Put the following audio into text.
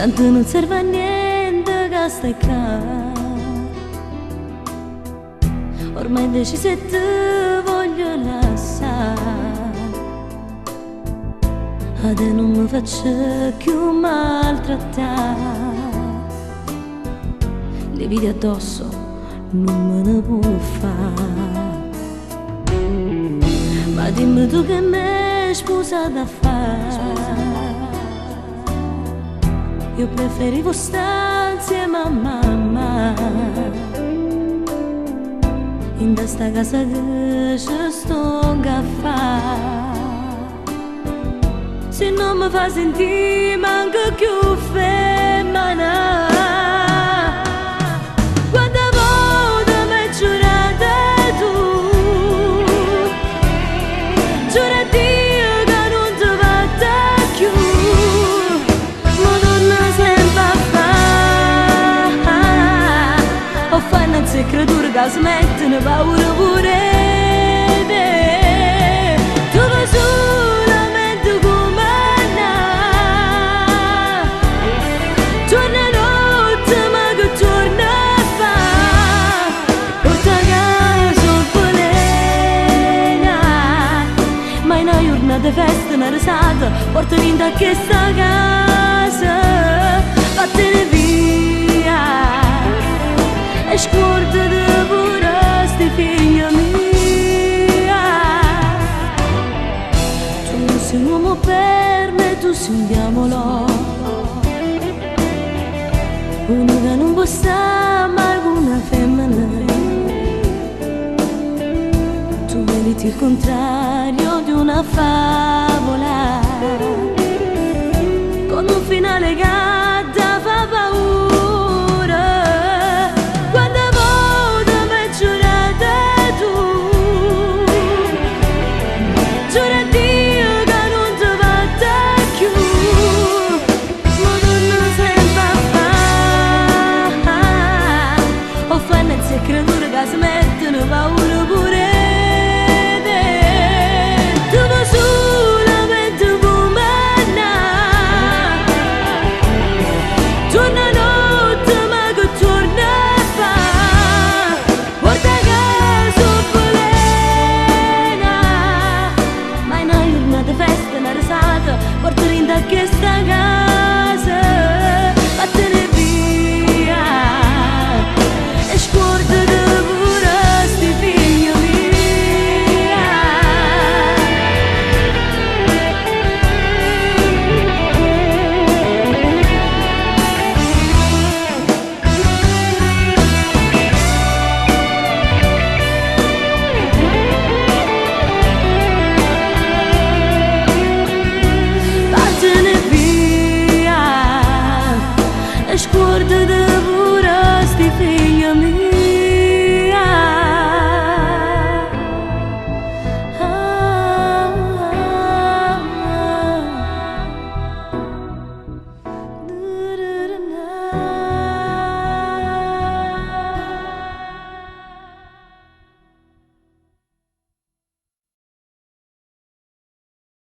tanto non serve a niente che stai qua. Ormai deciso e ti voglio lasciare, a te non mi faccio più maltrattare. Le vedi addosso non me ne può fare. Ma dimmi tu che mi hai sposato a fare. Io preferivo stare insieme a mamma, in questa casa che ci sto a fare. Se non mi fa sentire manco più femmina. Quante volte mi hai giurato tu, giura a Dio che non ti vado più, ma torna sempre a fare. Ho fatto una creatura che smettono paura pure te. Tu vai solamente come me, giorno e notte ma che torna a fare. Porta a casa polena, ma in una giornata di festa, una risata, porta vinta a questa casa. Vattene via e scordati pure sti figlia mia. Tu sei un uomo per me, tu sei un diavolo, uno che non può stare mai con una femmina. Tu meriti il contrario di una favola, con un finale che ti fa paura. Quante volte mi hai giurato tu, giura a Dio che non ti vado più, ma torno sempre a fare. Ho fatto mezze creature che smettono paura pure te. Tu vai solamente come me, giorno e notte ma che torna a fare. Guarda che sono polena, ma in una giornata di festa, una risata, porta vinta a questa casa.